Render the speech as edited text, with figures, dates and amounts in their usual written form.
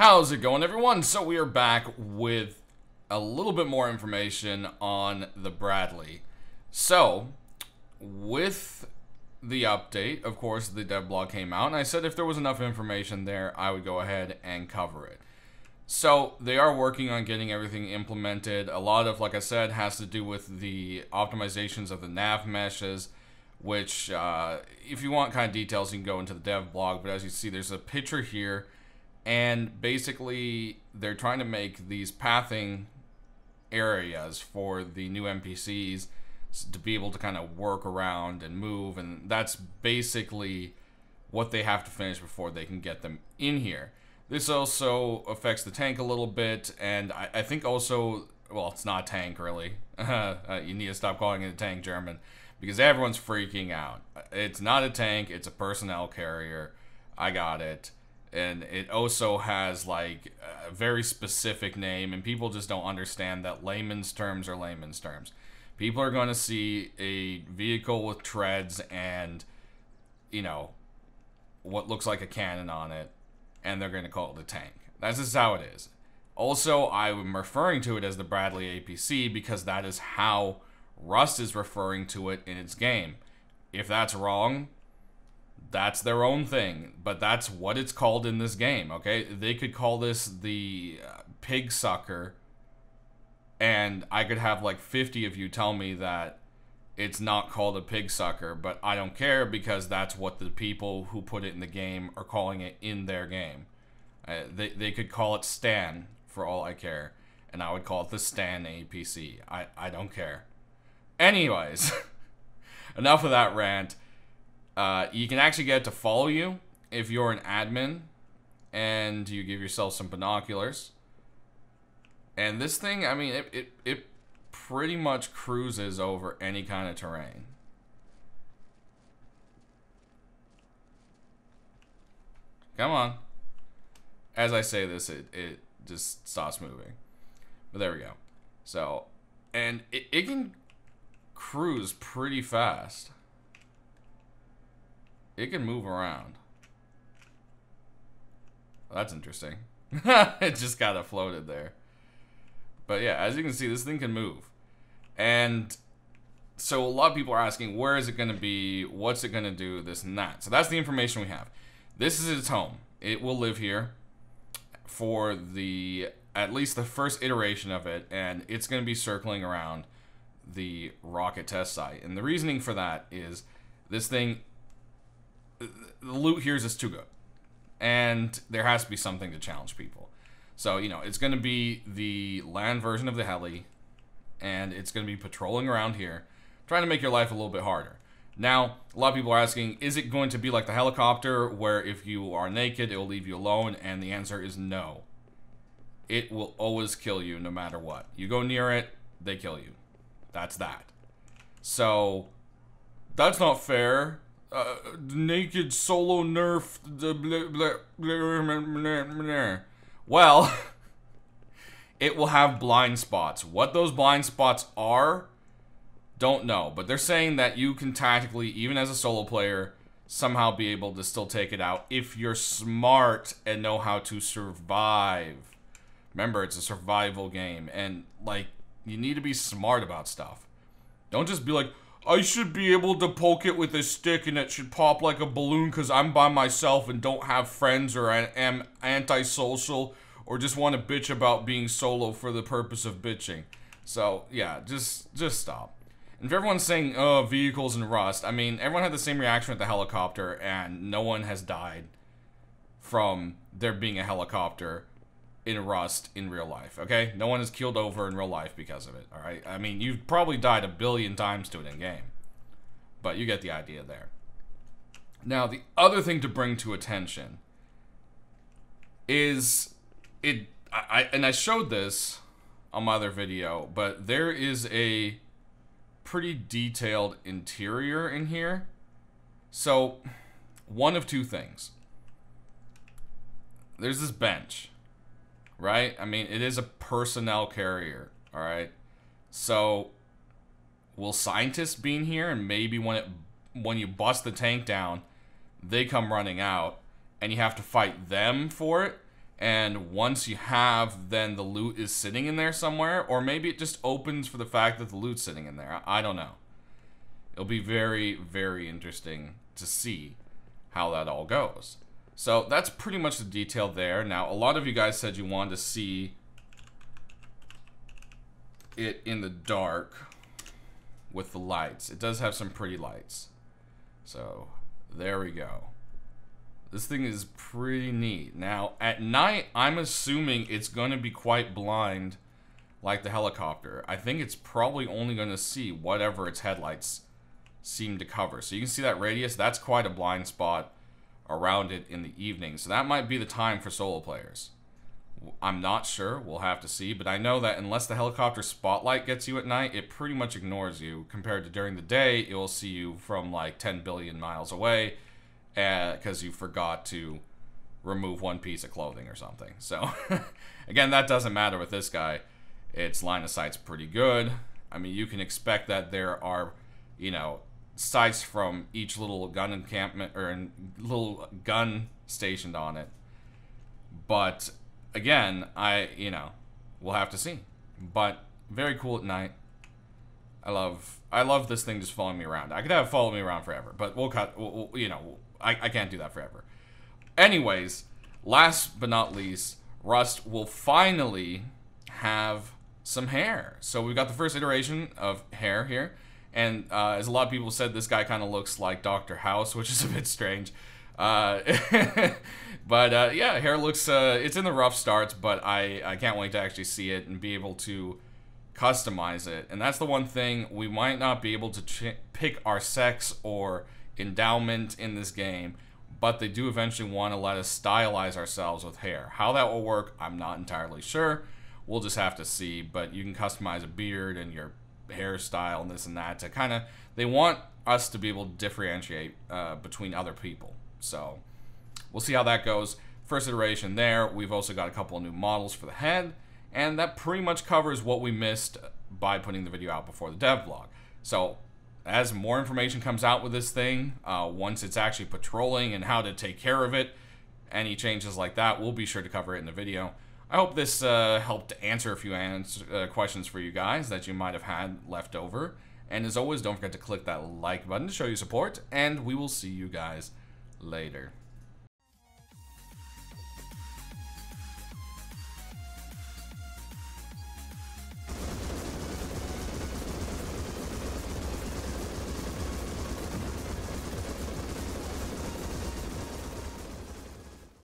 How's it going, everyone? So we are back with a little bit more information on the Bradley. So, with the update, of course, the dev blog came out, and I said if there was enough information there, I would go ahead and cover it. So, they are working on getting everything implemented. A lot of, like I said, has to do with the optimizations of the nav meshes, which, if you want kind of details, you can go into the dev blog, but as you see, there's a picture here. And basically, they're trying to make these pathing areas for the new NPCs to be able to kind of work around and move. And that's basically what they have to finish before they can get them in here. This also affects the tank a little bit. And I think also, well, it's not a tank, really. You need to stop calling it a tank, German. Because everyone's freaking out. It's not a tank, it's a personnel carrier. I got it. And it also has like a very specific name, and people just don't understand that layman's terms are layman's terms. People are going to see a vehicle with treads and, you know, what looks like a cannon on it, and they're going to call it a tank. That's just how it is. Also, I'm referring to it as the Bradley APC because that is how Rust is referring to it in its game. If that's wrong, that's their own thing, but that's what it's called in this game, okay? They could call this the pig sucker, and I could have like 50 of you tell me that it's not called a pig sucker, but I don't care because that's what the people who put it in the game are calling it in their game. They could call it Stan for all I care, and I would call it the Stan APC. I don't care. Anyways, enough of that rant. You can actually get it to follow you if you're an admin and you give yourself some binoculars. And this thing, I mean, it pretty much cruises over any kind of terrain. Come on. As I say this, it just stops moving. But there we go. So, and it can cruise pretty fast. It can move around. Well, that's interesting. It just kind of floated there. But yeah, as you can see, this thing can move. And so a lot of people are asking, where is it going to be? What's it going to do? This and that. So that's the information we have. This is its home. It will live here for at least the first iteration of it. And it's going to be circling around the rocket test site. And the reasoning for that is this thing, the loot here is just too good, and there has to be something to challenge people. So, you know, it's going to be the land version of the heli, and it's going to be patrolling around here, trying to make your life a little bit harder. Now, a lot of people are asking, is it going to be like the helicopter, where if you are naked, it will leave you alone? And the answer is no. It will always kill you no matter what. You go near it, they kill you. That's that. So, that's not fair. Naked solo nerf. Well, it will have blind spots. What those blind spots are, don't know. But they're saying that you can tactically, even as a solo player, somehow be able to still take it out if you're smart and know how to survive. Remember, it's a survival game, and like, you need to be smart about stuff. Don't just be like, I should be able to poke it with a stick and it should pop like a balloon because I'm by myself and don't have friends or am antisocial or just want to bitch about being solo for the purpose of bitching. So, yeah, just stop. And if everyone's saying, oh, vehicles and Rust, I mean, everyone had the same reaction with the helicopter and no one has died from there being a helicopter in Rust in real life, okay? No one is killed over in real life because of it, alright? I mean, you've probably died a billion times to it in game. But you get the idea there. Now, the other thing to bring to attention is I showed this on my other video, but there is a pretty detailed interior in here. So, one of two things. There's this bench. Right? I mean, it is a personnel carrier, alright? So, will scientists be in here, and maybe when you bust the tank down, they come running out, and you have to fight them for it? And once you have, then the loot is sitting in there somewhere, or maybe it just opens for the fact that the loot's sitting in there. I don't know. It'll be very, very interesting to see how that all goes. So that's pretty much the detail there. Now, a lot of you guys said you wanted to see it in the dark with the lights. It does have some pretty lights. So there we go. This thing is pretty neat. Now, at night, I'm assuming it's going to be quite blind like the helicopter. I think it's probably only going to see whatever its headlights seem to cover. So you can see that radius. That's quite a blind spot around it in the evening. So that might be the time for solo players. I'm not sure. We'll have to see. But I know that unless the helicopter spotlight gets you at night, it pretty much ignores you. Compared to during the day, it will see you from like 10 billion miles away. Because you forgot to remove one piece of clothing or something. So, again, that doesn't matter with this guy. Its line of sight's pretty good. I mean, you can expect that there are, you know, sights from each little gun encampment, or little gun stationed on it. But, again, we'll have to see. But, very cool at night. I love this thing just following me around. I could have it follow me around forever, but I can't do that forever. Anyways, last but not least, Rust will finally have some hair. So we've got the first iteration of hair here. And as a lot of people said, this guy kind of looks like Dr. House, which is a bit strange. But yeah, hair looks, it's in the rough starts, but I can't wait to actually see it and be able to customize it. And that's the one thing, we might not be able to pick our sex or endowment in this game, but they do eventually want to let us stylize ourselves with hair. How that will work, I'm not entirely sure. We'll just have to see, but you can customize a beard and your hairstyle and this and that to kind of, they want us to be able to differentiate between other people. So we'll see how that goes. First iteration there. We've also got a couple of new models for the head, and that pretty much covers what we missed by putting the video out before the dev vlog. So as more information comes out with this thing, once it's actually patrolling and how to take care of it, any changes like that, we'll be sure to cover it in the video. I hope this helped answer a few questions for you guys that you might have had left over. And as always, don't forget to click that like button to show your support, and we will see you guys later.